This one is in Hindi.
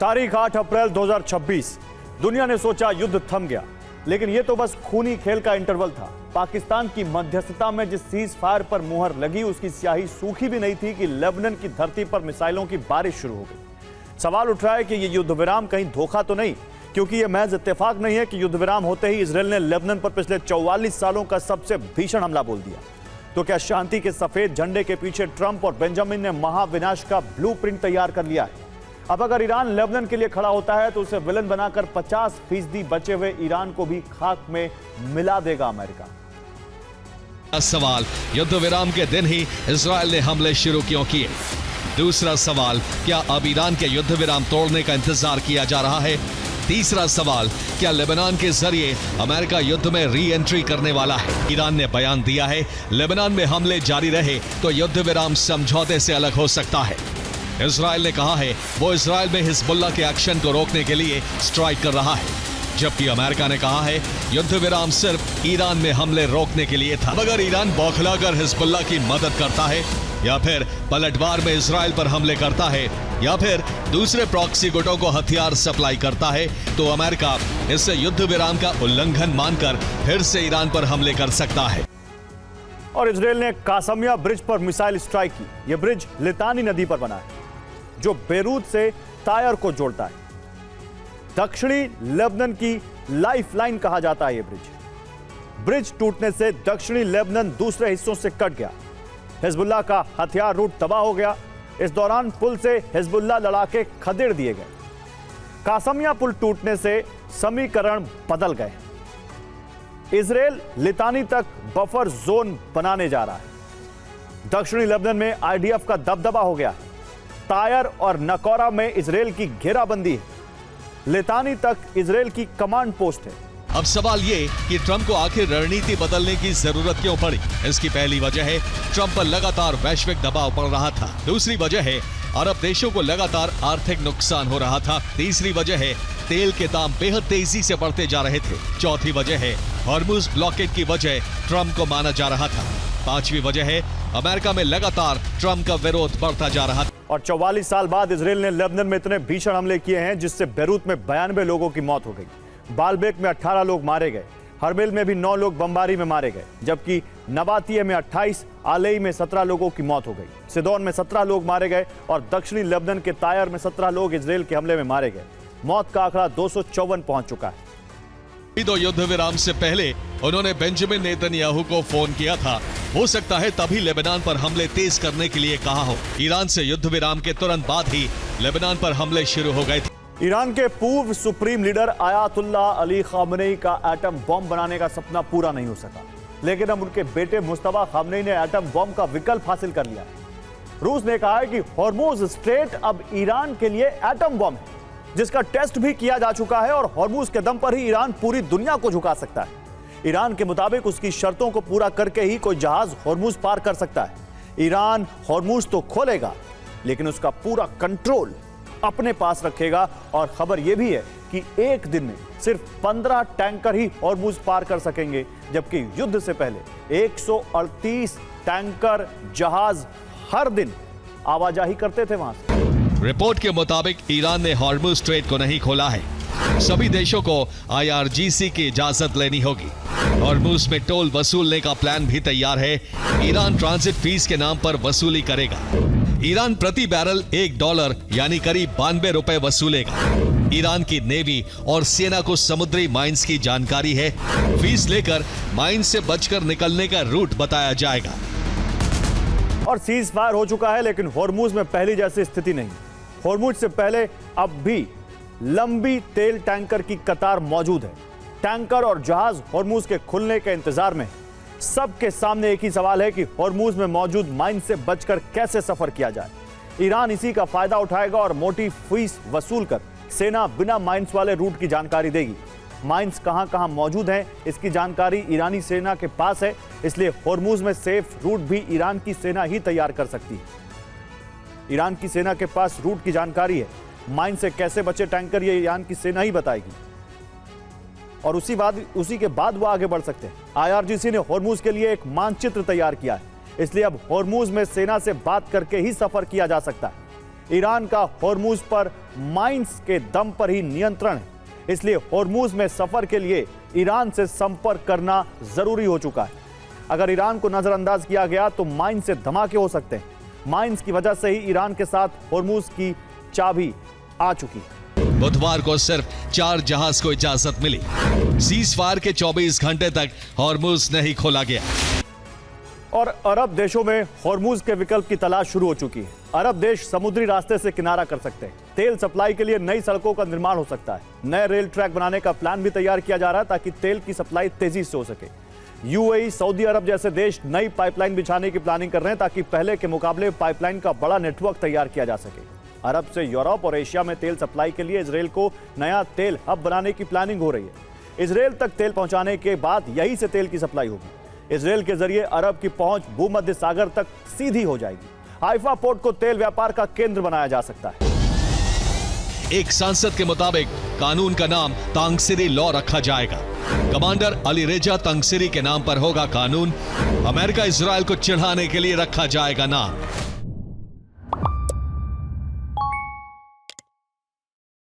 तारीख 8 अप्रैल 2026। दुनिया ने सोचा युद्ध थम गया, लेकिन यह तो बस खूनी खेल का इंटरवल था। पाकिस्तान की मध्यस्थता में जिस सीज फायर पर मुहर लगी, उसकी स्याही सूखी भी नहीं थी कि लेबनान की धरती पर मिसाइलों की बारिश शुरू हो गई। सवाल उठ रहा है कि यह युद्ध विराम कहीं धोखा तो नहीं, क्योंकि यह महज इत्तेफाक नहीं है कि युद्ध विराम होते ही इजरायल ने लेबनान पर पिछले 44 सालों का सबसे भीषण हमला बोल दिया। तो क्या शांति के सफेद झंडे के पीछे ट्रंप और बेंजामिन ने महाविनाश का ब्लूप्रिंट तैयार कर लिया है? अब अगर ईरान लेबनान के लिए खड़ा होता है तो उसे विलन बनाकर 50% बचे हुए ईरान को भी खाक में मिला देगा अमेरिका। सवाल, युद्ध विराम के दिन ही इजरायल ने हमले शुरू क्यों किए? दूसरा सवाल, क्या अब ईरान के युद्ध विराम तोड़ने का इंतजार किया जा रहा है? तीसरा सवाल, क्या लेबनान के जरिए अमेरिका युद्ध में री एंट्री करने वाला है? ईरान ने बयान दिया है, लेबनान में हमले जारी रहे तो युद्ध विराम समझौते से अलग हो सकता है। इजरायल ने कहा है वो इजरायल में हिजबुल्ला के एक्शन को रोकने के लिए स्ट्राइक कर रहा है, जबकि अमेरिका ने कहा है युद्ध विराम सिर्फ ईरान में हमले रोकने के लिए था। मगर ईरान बौखलाकर हिजबुल्ला की मदद करता है या फिर पलटवार में इजरायल पर हमले करता है या फिर दूसरे प्रॉक्सी गुटों को हथियार सप्लाई करता है, तो अमेरिका इससे युद्ध विराम का उल्लंघन मानकर फिर से ईरान पर हमले कर सकता है। और इजरायल ने कासमिया ब्रिज पर मिसाइल स्ट्राइक की। यह ब्रिज लितानी नदी पर बना है, जो बेरूत से तायर को जोड़ता है। दक्षिणी लेबनान की लाइफलाइन कहा जाता है। यह ब्रिज टूटने से दक्षिणी लेबनान दूसरे हिस्सों से कट गया। हिजबुल्लाह का हथियार रूट तबाह हो गया। इस दौरान पुल से हिजबुल्लाह लड़ाके खदेड़ दिए गए। कासमिया पुल टूटने से समीकरण बदल गए। इजरायल लितानी तक बफर जोन बनाने जा रहा है। दक्षिणी लेबनान में आईडीएफ का दबदबा हो गया है। तायर और नकोरा में इजरायल की घेराबंदी है। लितानी तक इजरायल की कमांड पोस्ट है। अब सवाल ये कि ट्रंप को आखिर रणनीति बदलने की जरूरत क्यों पड़ी? इसकी पहली वजह है ट्रंप पर लगातार वैश्विक दबाव पड़ रहा था। दूसरी वजह है अरब देशों को लगातार आर्थिक नुकसान हो रहा था। तीसरी वजह है तेल के दाम बेहद तेजी से बढ़ते जा रहे थे। चौथी वजह है हॉर्मुज ब्लॉकेड की वजह ट्रंप को माना जा रहा था। पांचवी वजह है अमेरिका में लगातार ट्रंप का विरोध बढ़ता जा रहा था। और 44 साल बाद इजरायल ने लेबनान में इतने भीषण हमले किए हैं जिससे बेरूत में 92 लोगों की मौत हो गई। बालबेक में 18 लोग मारे गए। हरमेल में भी 9 लोग बमबारी में मारे गए, जबकि नबातिया में 28, आलेई में 17 लोगों की मौत हो गई। सिदोन में 17 लोग मारे गए और दक्षिणी लेबनान के तायर में 17 लोग इजरायल के हमले में मारे गए। मौत का आंकड़ा 254 पहुंच चुका है। तो युद्ध विराम से पहले उन्होंने बेंजामिन नेतन्याहू को फोन किया था। हो सकता है तभी लेबनान पर हमले तेज करने के लिए कहा हो। ईरान से युद्ध विराम के तुरंत बाद ही लेबनान पर हमले शुरू हो गए थे। ईरान के पूर्व supreme leader Ayatollah Ali Khamenei का एटम बॉम्ब बनाने का सपना पूरा नहीं हो सका, लेकिन अब उनके बेटे मुस्तफा खामनेई ने एटम बॉम्ब का विकल्प हासिल कर लिया। रूस ने कहा है कि हॉर्मुज स्ट्रेट अब ईरान के लिए एटम बॉम्ब है, जिसका टेस्ट भी किया जा चुका है और हॉर्मुज के दम पर ही ईरान पूरी दुनिया को झुका सकता है। ईरान के मुताबिक उसकी शर्तों को पूरा करके ही कोई जहाज हॉर्मुज पार कर सकता है। ईरान हॉर्मुज तो खोलेगा, लेकिन उसका पूरा कंट्रोल अपने पास रखेगा। और खबर यह भी है कि एक दिन में सिर्फ 15 टैंकर ही हॉर्मुज पार कर सकेंगे, जबकि युद्ध से पहले 138 टैंकर जहाज हर दिन आवाजाही करते थे वहां से। रिपोर्ट के मुताबिक ईरान ने हॉर्मुज स्ट्रेट को नहीं खोला है। सभी देशों को IRGC की इजाजत लेनी होगी। हॉर्मुज में टोल वसूलने का प्लान भी तैयार है। ईरान ट्रांजिट फीस के नाम पर वसूली करेगा। ईरान प्रति बैरल $1 यानी करीब 92 रुपए वसूलेगा। ईरान की नेवी और सेना को समुद्री माइंस की जानकारी है। फीस लेकर माइंस से बचकर निकलने का रूट बताया जाएगा। और सीज फायर हो चुका है, लेकिन हॉर्मुज में पहली जैसी स्थिति नहीं। हॉर्मुज से पहले अब भी लंबी तेल टैंकर की कतार मौजूद है। टैंकर और जहाज हॉर्मुज के खुलने के इंतजार में। सबके सामने एक ही सवाल है कि हॉर्मुज में मौजूद माइन से बचकर कैसे सफर किया जाए। ईरान इसी का फायदा उठाएगा और मोटी फीस वसूल कर सेना बिना माइंस वाले रूट की जानकारी देगी। माइंस कहां कहां मौजूद हैं, इसकी जानकारी ईरानी सेना के पास है, इसलिए हॉर्मुज में सेफ रूट भी ईरान की सेना ही तैयार कर सकती है। ईरान की सेना के पास रूट की जानकारी है। माइन से कैसे बचे टैंकर, ये ईरान की सेना ही बताएगी और उसी के बाद वो आगे बढ़ सकते हैं। IRGC ने हॉर्मुज के लिए एक मानचित्र तैयार किया है, इसलिए अब हॉर्मुज में सेना से बात करके ही सफर किया जा सकता है। ईरान का होर्मुज पर माइंस के दम पर ही नियंत्रण है, इसलिए होर्मुज में सफर के लिए ईरान से संपर्क करना जरूरी हो चुका है। अगर ईरान को नजरअंदाज किया गया तो माइंस से धमाके हो सकते हैं। माइंस की वजह से ही ईरान के साथ होर्मुज की चाबी आ चुकी है। बुधवार को सिर्फ 4 जहाज को इजाजत मिली। सीज फायर के 24 घंटे तक होर्मुज नहीं खोला गया। और अरब देशों में होर्मुज के विकल्प की तलाश शुरू हो चुकी है। अरब देश समुद्री रास्ते से किनारा कर सकते हैं। तेल सप्लाई के लिए नई सड़कों का निर्माण हो सकता है। नए रेल ट्रैक बनाने का प्लान भी तैयार किया जा रहा है ताकि तेल की सप्लाई तेजी से हो सके। यूएई, सऊदी अरब जैसे देश नई पाइपलाइन बिछाने की प्लानिंग कर रहे हैं ताकि पहले के मुकाबले पाइपलाइन का बड़ा नेटवर्क तैयार किया जा सके। अरब से यूरोप और एशिया में तेल सप्लाई के लिए इजराइल को नया तेल हब बनाने की प्लानिंग हो रही है। इजराइल तक तेल पहुंचाने के बाद यहीं से तेल की सप्लाई होगी। इजराइल के जरिए अरब की पहुंच भूमध्य सागर तक सीधी हो जाएगी। हाइफा पोर्ट को तेल व्यापार का केंद्र बनाया जा सकता है। एक सांसद के मुताबिक कानून का नाम तांगसिरी लॉ रखा जाएगा। कमांडर अली रेजा तांगसिरी के नाम पर होगा कानून। अमेरिका इजराइल को चिढ़ाने के लिए रखा जाएगा नाम।